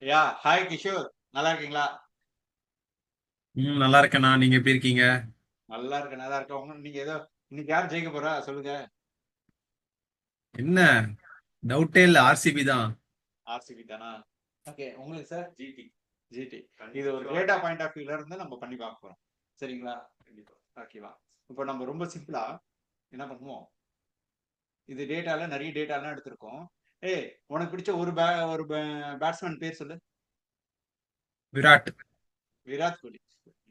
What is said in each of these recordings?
Yeah hi Kishore, நல்லா இருக்கீங்களா? நல்லா இருக்கேண்ணா. நீங்க எப்படி இருக்கீங்க? நல்லா இருக்கேன், நல்லா இருக்கேன். நீங்க ஏதோ இன்னைக்கு யார் ஜெயிக்க போறா சொல்லுங்க. என்ன டவுட்டே இல்ல, ஆர்சிபி தான். ஆர்சிபி தானா? ஓகே, உங்களுக்கு சார்? ஜிடி. ஜிடி. இது ஒரு டேட்டா பாயிண்ட் ஆஃப் வியூல இருந்து நம்ம பண்ணி பார்க்க போறோம். சரிங்களா? கண்டிப்பா. ஓகேவா? இப்போ நம்ம ரொம்ப சிம்பிளா என்ன பண்ணுவோம்? இது டேட்டால நிறைய டேட்டாலாம் எடுத்திருக்கோம். ஏய், உனக்கு பிடிச்ச ஒரு பேட்ஸ்மேன் பேர் சொல்லு. விராட். விராட் கோலி.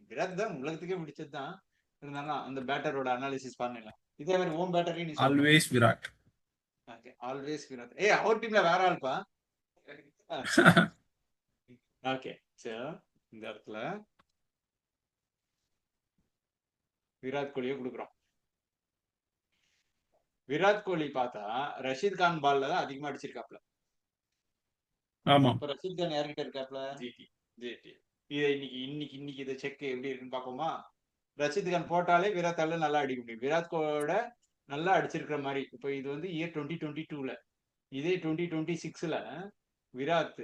விராட் தான் உலகத்துக்கே பிடிச்சது தான். இருந்தாலும் அந்த பேட்டரோட அனாலிசிஸ் பண்ணல. இதே மாதிரி ஓம் பேட்டரையும் நீ சொல்லணும். Always Virat. Okay, always Vinod. ஏய், அவர் டீம்ல வேற ஆள்ப்பா. ஓகே, சரி. இந்த இடத்துல விராட் கோலியை கொடுக்குறோம். விராட் கோலி பார்த்தா ரஷீத் கான் பால்ல தான் அதிகமா அடிச்சிருக்காப்ல. ஆமா. இப்ப ரஷீத் கான் யார்கிட்ட இருக்காப்ல? ஜிடி. ஜிடி. இதை இன்னைக்கு இன்னைக்கு இன்னைக்கு இதை செக் எப்படி இருக்குன்னு பார்ப்போமா? ரஷீத் கான் போட்டாலே விராத்தால நல்லா அடிக்க முடியும். விராட் கோலியோட நல்லா அடிச்சிருக்கிற மாதிரி. இப்போ இது வந்து இயர் 2022ல, இதே 2026ல விராத்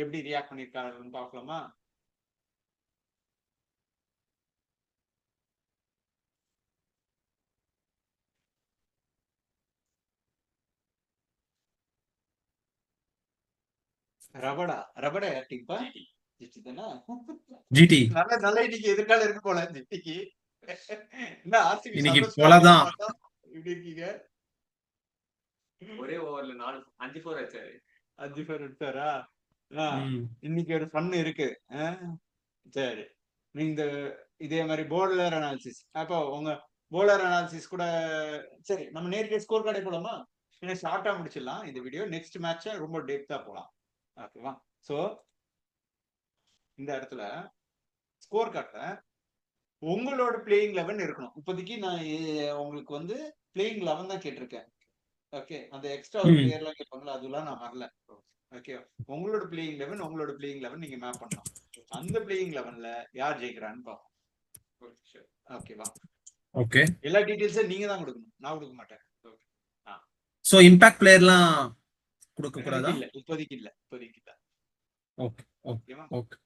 எப்படி ரியாக்ட் பண்ணிருக்காருன்னு பார்க்கலாமா? ரபடா ரபடா யார் டீம்ப்பா? ஜிடி தானே? ஜிடி. நல்ல நல்ல இன்னைக்கு எதிர்காலம் இருக்கு போல ஜிடிக்கு. என்ன ஆர்சிபி இன்னைக்கு சந்தோஷமா போலதான். பார்த்தா இப்படி இருக்கீங்க? ஒரே ஓவர்ல 4 5 4 அடிச்சாரு. 5 4 அடிச்சாரா? ஆ, ம். இன்னைக்கு ஒரு ஃபன் இருக்கு. ஆ, சரி. நீங்க இதே மாதிரி போலர் அனாலிசிஸ், அப்போ உங்க போலர் அனாலிசிஸ் கூட. சரி, நம்ம நேரடியாக ஸ்கோர் கார்டே போலாமா? ஏன்னா ஷார்ட்டா முடிச்சிடலாம் இந்த வீடியோ. நெக்ஸ்ட் மேட்சை ரொம்ப டெப்தா போலாம். ஓகேவா? சோ இந்த இடத்துல ஸ்கோர் கார்ட்ல உங்களோட பிளேயிங் 11 இருக்கணும். இப்போதைக்கு நான் உங்களுக்கு வந்து பிளேயிங் 11 தான் கேட்டிருக்கேன். ஓகே, அந்த எக்ஸ்ட்ரா ஒரு ம். பிளேயர்லாம் கேட்பாங்களா, அதெல்லாம் நான் வரல. ஓகே, உங்களோட பிளேயிங் 11 உங்களோட பிளேயிங் 11 நீங்க மேப் பண்ணலாம். அந்த பிளேயிங் 11ல யார் ஜெயிக்கிறான்னு பார்ப்போம். ஓகேவா? ஓகே. எல்லா டீடைல்ஸும் நீங்க தான் கொடுக்கணும், நான் கொடுக்க மாட்டேன். ஆ, சோ இம்பாக்ட் பிளேயர்லாம் கொடுக்க கூடாதா? இல்ல, இப்போதைக்கு இல்ல, இப்போதைக்கு இல்ல. ஓகே. ஓகே. ஓகேவா? ஓகே.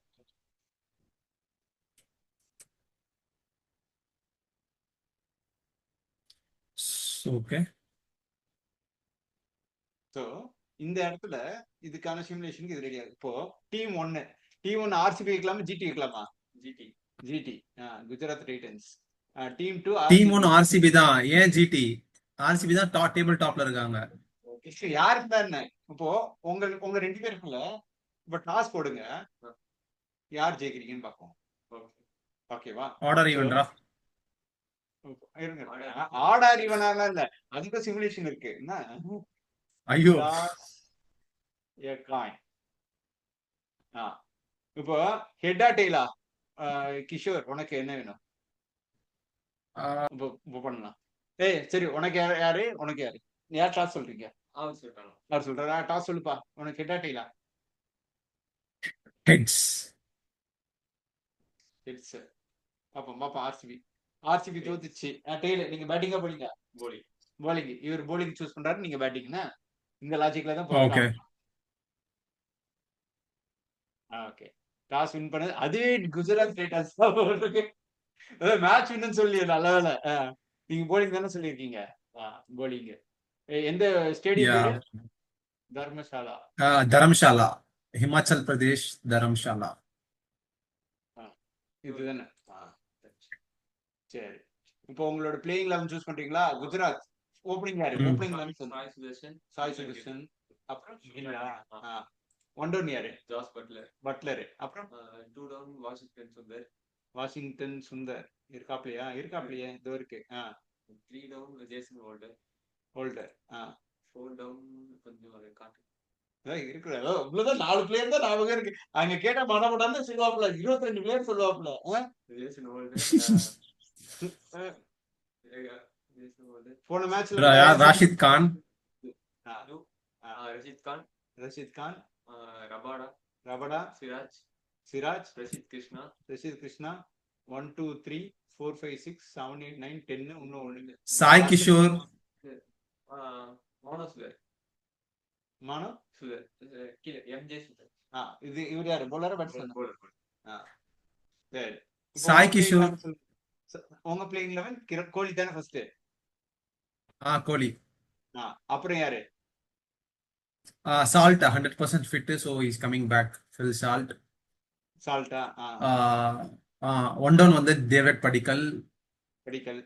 ஓகே. சோ இந்த இடத்துல இதுக்கான சிமுலேஷனுக்கு இது ரெடி ஆகுது. இப்போ டீம் ஒன்னு ஆர்சிபி வைக்கலாமா, ஜிடி வைக்கலாமா? GT. GT. Gujarat Titans. Team 2 team RCB. One RCB தான். ஏன் ஜிடி? ஆர்சிபி தான் டேபிள் டாப்ல இருக்காங்க. யாருக்கு தான் என்ன? இப்போ உங்க உங்க 2 பேருக்குள்ள இப்ப டாஸ் போடுங்க, யார் ஜெயிக்கிறீங்கன்னு பார்ப்போம். ஓகேவா? ஆர்டர் சோ ஈவென்ட்ரா? இருங்க. ஆடார் இவனால இல்ல, அதுக்கு சிமுலேஷன் இருக்கு. என்ன? ஐயோ. Toss a coin. இப்போ ஹெட்டா டெய்லா? கிஷோர், உனக்கு என்ன வேணும்? இப்போ பண்ணலாம். ஏய் சரி, உனக்கு யாரு உனக்கு யாரு? யார் டாஸ் சொல்றீங்க? அவர் சொல்றாரா? டாஸ் சொல்லுப்பா. உனக்கு ஹெட்டா டெய்லா? ஹெட்ஸ். ஹெட்ஸ். பாப்போம் பாப்போம். ஆர்சிபி. ஆர்சிபி தோத்துச்சு. டெய்ல நீங்க பேட்டிங்கா போலிங்க? போலிங். போலிங். இவர் போலிங் சூஸ் பண்றாரு, நீங்க பேட்டிங்னா இந்த லாஜிக்ல தான் ஓகே. போட்டாகணும். ஓகே, டாஸ் வின் பண்ணது அதுவே குஜராத் டைட்டன்ஸ் தான் போட்டிருக்கு. மேட்ச் வின்னு சொல்லி நல்ல வேலை. நீங்க போலிங் தானே சொல்லியிருக்கீங்க? போலிங். எந்த ஸ்டேடியம் யா. பேரு? தர்மசாலா. தரம்ஷாலா. ஹிமாச்சல் பிரதேஷ், தரம்ஷாலா. ஆ, இதுதானே? சரி. இப்போ உங்களோட பிளேயிங் 11 சூஸ் பண்றீங்களா? குஜராத் ஓப்பனிங் யாரு? ம். ஓப்பனிங் 11 சாய் சுதர்ஷன். அப்புறம் இல்லையா? ஒன் டவுன் யாரு? பட்லர். அப்புறம் வாஷிங்டன் சுந்தர் இருக்காப்லையா? இருக்காப்லையே, இதோ இருக்கு. ஹோல்டர். இருக்கிற இவ்வளவுதான் 4 பிளேயர் தான் ஞாபகம் இருக்கு. அங்க கேட்டா மனப்படாம சொல்லுவாப்ல, 22 பிளேயர் சொல்லுவாப்ல. போன மேட்ச்ல கூட யார்? ராஷித் கான். ரஷீத் கான், ரபடா, சிராஜ், ரஷீத் கிருஷ்ணா. 1 2 3 4 5 6 7 8 9 10. இன்னும் ஒண்ணு. சாய் கிஷோர். மானு சுதர் கீழே எம்ஜே சுதர் இது இவர் யாரு bowler பேட்ஸ்மேன்? சரி இப்போ சாய் உங்க playing கிஷோர். 11 சொல்லுங்க. உங்க playing 11 கிரண் கோலி தானே ஃபர்ஸ்ட்? கோலி. அப்புறம் யாரு? Salt 100% fit, so he's coming back. Phil Salt. சால்ட்டா? One down வந்து டேவிட் படிக்கல். படிக்கல்.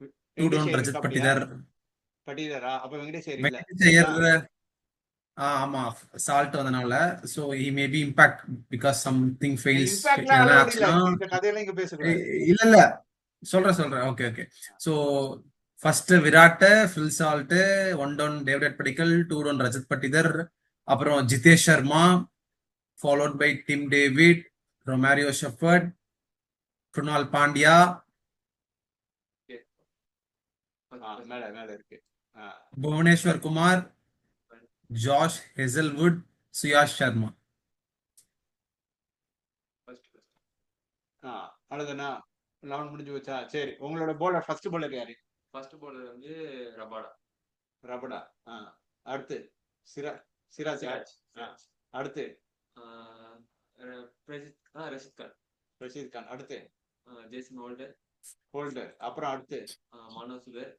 2 down வெங்கடேஷ் ரஜத் பட்டிதர். பட்டிதரா? அப்ப வெங்கடேஷ் இல்ல. வெங்கடேஷ் ஐயர் ஆமா சால்ட் வந்தனால so he may be impact because something fails. இம்பாக்ட்லாம் எதனா அலௌட் இல்ல. ஆச்சுன்னா இந்த கதையெல்லாம் இங்க பேசக்கூடாது. இல்ல சொல்றேன் okay so first Virat, Phil Salt, 1 down David Padikkal, 2 down Rajat Patidar, அப்புறம் Jitesh Sharma, followed by Tim David, Romario Shepherd, Krunal Pandya, மேல இருக்கு. Bhuvneshwar Kumar, Josh Hazlewood, Suyash Sharma. அவ்வளவுதானா? 11 முடிஞ்சு வச்சா? சரி, உங்களோட bowler ஃபர்ஸ்ட் bowler யாரு? ஃபர்ஸ்ட் bowler வந்து ரபடா. அடுத்து சிராஜ். அடுத்து ரஷீத் கான். அடுத்து ஜேசன் ஹோல்டர். அப்புறம் அடுத்து மனோ சுதர்,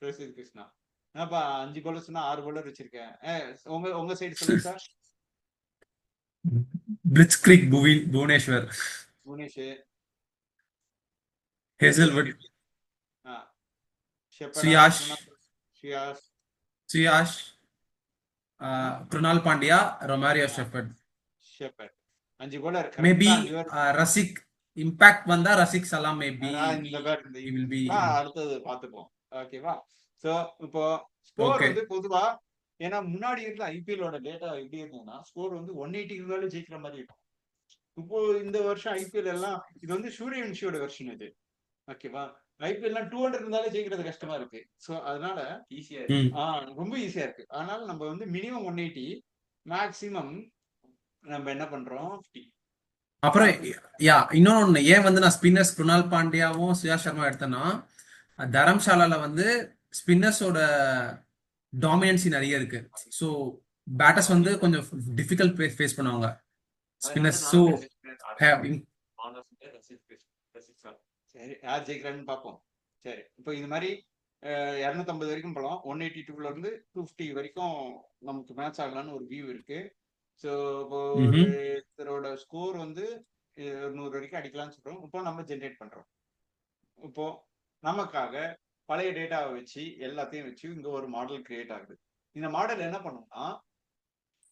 பிரசித் கிருஷ்ணா. என்னப்பா 5 bowler சொன்னா 6 bowler வச்சிருக்கேன். உங்க சைடு சொல்லுங்க sir. Blitzkrieg Bhuvneshwar, Bhuvnesh, Hazlewood, Suyash, Krunal Pandya, Romario Shepherd. 5 bowler. Maybe Rasikh impact வந்தா ரசிக் சலாம் மேபி அடுத்தது பாத்துப்போம். ஓகேவா? சோ இப்போ ஸ்கோர் வந்து பொதுவா ஏன்னா முன்னாடி இருந்த ஐபிஎல்லோட டேட்டா எப்படி இருந்ததுன்னா ஸ்கோர் வந்து 180 இருந்தாலும் ஜெயிக்கிற மாதிரி இருக்கும். இப்போ இந்த வருஷம் ஐபிஎல் எல்லாம் இது வந்து சூரியவன்ஷியோட வெர்ஷன் இது. ஓகேவா? ஐபிஎல் 200 இருந்தாலே ஜெயிக்கிறது கஷ்டமா இருக்கு. சோ அதனால ஈஸியா ரொம்ப ஈஸியா இருக்கு. அதனால நம்ம வந்து மினிமம் 180, மேக்சிமம் நம்ம என்ன பண்றோம் 50. அப்புறம் இன்னொன்னு ஏன் வந்து நான் ஸ்பின்னர்ஸ் குருணால் பாண்டியாவும் சுயாஷ் சர்மா எடுத்தேன்னா தரம்சாலால வந்து ஸ்பின்னர்ஸோட டாமினன்சி நிறைய இருக்கு. ஸோ பேட்டர்ஸ் வந்து கொஞ்சம் டிஃபிகல்ட் ஃபேஸ் பண்ணுவாங்க ஸ்பின்னர்ஸ். ஸோ சரி, யார் ஜெயிக்கிறான்னு பார்ப்போம். சரி, இப்போ இது மாதிரி 250 வரைக்கும் போகலாம். 182ல இருந்து 250 வரைக்கும் நமக்கு மேட்ச் ஆகலான்னு ஒரு வியூ இருக்கு. ஸோ இப்போ ஒருத்தரோட ஸ்கோர் வந்து 100 வரைக்கும் அடிக்கலாம்னு சொல்றோம். இப்போ நம்ம ஜென்ரேட் பண்றோம். இப்போ நமக்காக பழைய டேட்டாவை வச்சு எல்லாத்தையும் வச்சு இங்க ஒரு மாடல் கிரியேட் ஆகுது. இந்த மாடல் என்ன பண்ணும்னா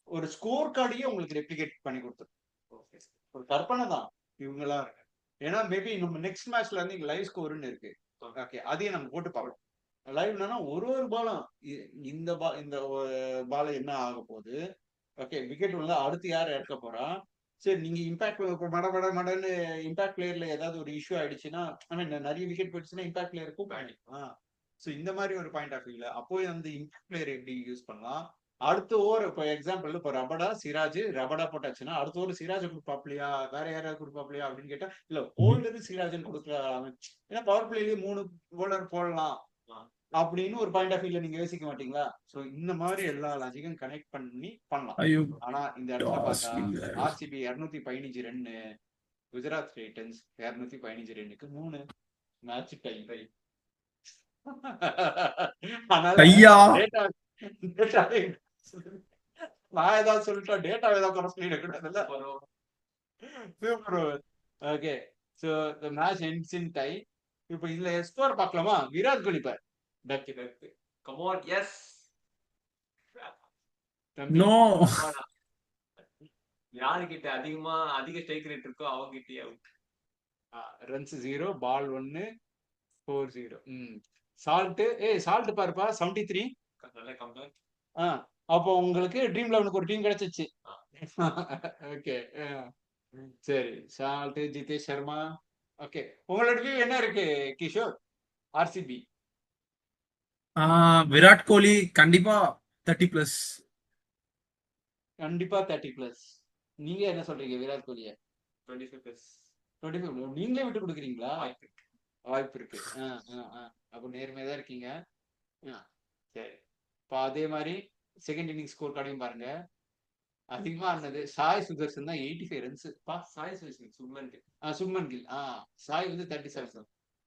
ஒரு ஸ்கோர் கார்டையே உங்களுக்கு ரெப்ளிகேட் பண்ணி கொடுத்துரும். ஒரு கற்பனை தான் இவங்களா இருக்கு. ஏன்னா மேபி நம்ம நெக்ஸ்ட் மேட்ச்ல இருந்து இங்க லைவ் ஸ்கோர்னு இருக்கு. ஓகே, அதையும் நம்ம போட்டு பார்க்கலாம். லைவ்னா ஒரு பாலம் இந்த பால என்ன ஆக போகுது. ஓகே, விக்கெட் வந்து அடுத்து யார் எடுக்க போறா. சரி, நீங்க இம்பாக்ட் மடன்னு இம்பாக்ட் பிளேயர்ல ஏதாவது ஒரு இஷ்யூ ஆயிடுச்சுன்னா நிறைய விக்கெட் போயிடுச்சுன்னா இம்பாக்ட் பிளேயருக்கும் பேனிக். ஸோ இந்த மாதிரி ஒரு பாயிண்ட் ஆஃப் வியூல அப்போ அந்த இம்பாக்ட் பிளேயர் எப்படி யூஸ் பண்ணலாம். அடுத்த ஓவர் இப்போ எக்ஸாம்பிள் இப்போ ரபடா போட்டாச்சுன்னா அடுத்த ஓவர் சிராஜ் கொடுப்பாப்லையா வேற யாராவது கொடுப்பாப்லையா அப்படின்னு கேட்டா இல்ல ஹோல்டர் சிராஜன் கொடுக்கலாம். ஏன்னா பவர் பிளேலயே 3 bowler போடலாம் அப்படின்னு ஒரு பாயிண்ட் ஆஃப் வியூல நீங்க யோசிக்க மாட்டீங்களா. சோ இந்த மாதிரி எல்லா லாஜிக்கும் கனெக்ட் பண்ணி பண்ணலாம். ஆனா இந்த இடத்துல பார்த்தா ஆர்சிபி 215 ரன், குஜராத் டைட்டன்ஸ் 215 ரன்னுக்கு 3 மேட்ச் டை. நான் ஏதாவது சொல்லிட்டா டேட்டா ஏதாவது குறை சொல்லிடக்கூடாதுல்ல. Okay, so the match ends in tie. இப்போ இதுல ஸ்கோர் பார்க்கலாமா? விராட் கோலி பார் Come on, yes. நோ. யாருக்கிட்ட அதிக ஸ்ட்ரைக் ரேட் இருக்கோ அவங்க கிட்டே அவுட். ரன்ஸ் 0, பால் 1, 4-0. சால்ட் பாருப்பா 73. நல்ல கம்பேக். அப்போ உங்களுக்கு ட்ரீம் 11க்கு ஒரு டீம் கிடைச்சிச்சு. ஓகே, சரி, சால்ட், ஜிதேஷ் சர்மா. ஓகே, உங்களோட வியூ என்ன இருக்கு கிஷோர்? ஆர்சிபி விராட் கோலி கண்டிப்பா 30+. கண்டிப்பா 30+. நீங்க என்ன சொல்றீங்க? விராட் கோலிய 25+. நீங்களே விட்டு கொடுக்குறீங்களா? வாய்ப்பு இருக்கு. அப்போ நேர்மையா தான் இருக்கீங்க. சரி, இப்போ அதே மாதிரி செகண்ட் இன்னிங் ஸ்கோர் கார்டையும் பாருங்க. அதிகமா ஆனது சாய் சுதர்சன் தான் 85 ரன்ஸ். சாய் சுதர்சன், சுப்மன் கில். சுப்மன் கில். சாய் வந்து 37.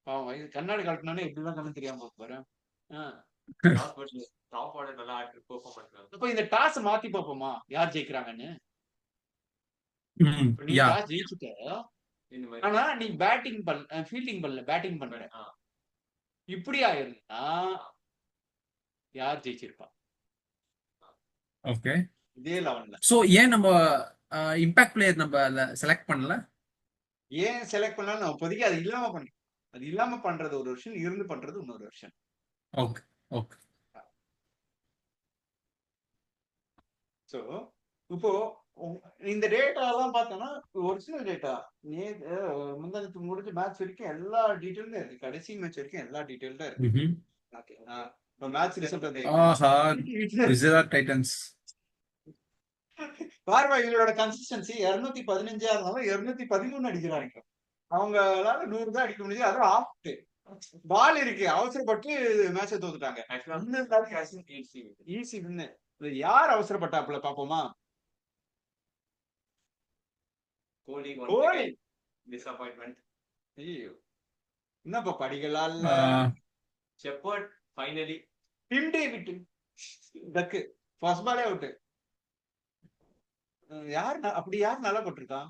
பாவம் வயசு கண்ணாடி கழட்டினோன்னே எப்படிலாம் கண்ணு தெரியாம போக பாரு. டாப் ஆர்டர் நல்லா ஆடி பெர்ஃபார்ம் பண்றாங்க. இப்போ இந்த டாஸ் மாத்தி பார்ப்போமா, யார் ஜெயிக்கிறாங்கன்னு. நீ யா டாஸ் ஜெயிச்சுட்ட, இந்த மாதிரி ஆனா நீ பேட்டிங் பண்ண, ஃபீல்டிங் பண்ணல, பேட்டிங் பண்ற. இப்படி ஆயிருந்தா யார் ஜெயிச்சிருப்பா ஓகே. இதே 11ல? சோ ஏன் நம்ம இம்பாக்ட் பிளேயர் நம்ம செலக்ட் பண்ணல? ஏன் செலக்ட் பண்ணாலும் நான் இப்போதைக்கு அது இல்லாம பண்ணேன். அது இல்லாம பண்றது ஒரு வருஷன், இருந்து பண்றது இன்னொரு வருஷன். Okay okay. சோ இப்போ இந்த டேட்டா எல்லாம் பார்த்தோம்னா ஒரிஜினல் டேட்டா. முந்தானத்து முடிஞ்ச மேட்ச் வரைக்கும் எல்லா டீட்டெயிலும் இருக்கு. கடைசி மேட்ச் வரைக்கும் எல்லா டீட்டெயில் தான் இருக்கு. ஓகே. இப்போ மேட்ச் ரிசல்ட் வந்து ஆஹா, குஜராத் டைட்டன்ஸ். பார்வா இவங்களோட கன்சிஸ்டன்சி 215 இருந்தாலும் 213 அடிக்கிறாங்க. அவங்களால 100 தான் அடிக்க முடியுது. அதுவும் ஆஃப்ட் பால் இருக்கு, அவசரப்பட்டு மேட்சை தோத்துட்டாங்க. ஈஸி வின்னு. யார் அவசரப்பட்டாப்புல பாப்போமா? கோலி டிசப்பாயின்ட்மெண்ட். ஐயோ, என்னப்பா படிகளால் Shepherd finally. Tim David duck first பாலே அவுட். அப்படி யார் நல்லா போட்டிருக்கான்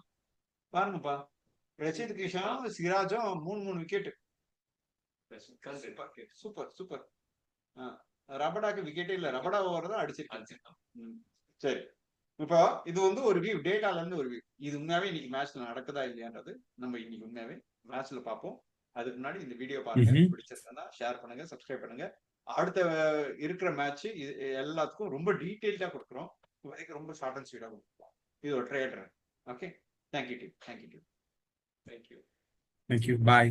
பாருங்கப்பா. ரஷீத் கிஷனும் சிராஜும் 3 விக்கெட். Super super. ரபடாக்கு விக்கெட்டே இல்ல, ரபடா ஓவர் தான் அடிச்சிருக்காங்க. சரி, இப்போ இது வந்து ஒரு வியூ, டேட்டால இருந்து ஒரு வியூ. இது உண்மையாவே இன்னைக்கு மேட்ச்ல நடக்குதா இல்லையான்றது நம்ம இன்னைக்கு உண்மையாவே மேட்ச்ல பார்ப்போம். அதுக்கு முன்னாடி இந்த வீடியோ பாருங்க, பிடிச்சிருந்தா ஷேர் பண்ணுங்க, சப்ஸ்கிரைப் பண்ணுங்க. அடுத்த இருக்கிற மேட்ச் எல்லாத்துக்கும் ரொம்ப டீடைல்டா கொடுக்குறோம். இப்போதைக்கு ரொம்ப ஷார்ட் அண்ட் ஸ்வீட்டா கொடுக்குறோம். இது ஒரு trader. Okay, thank you team. Thank you. Bye.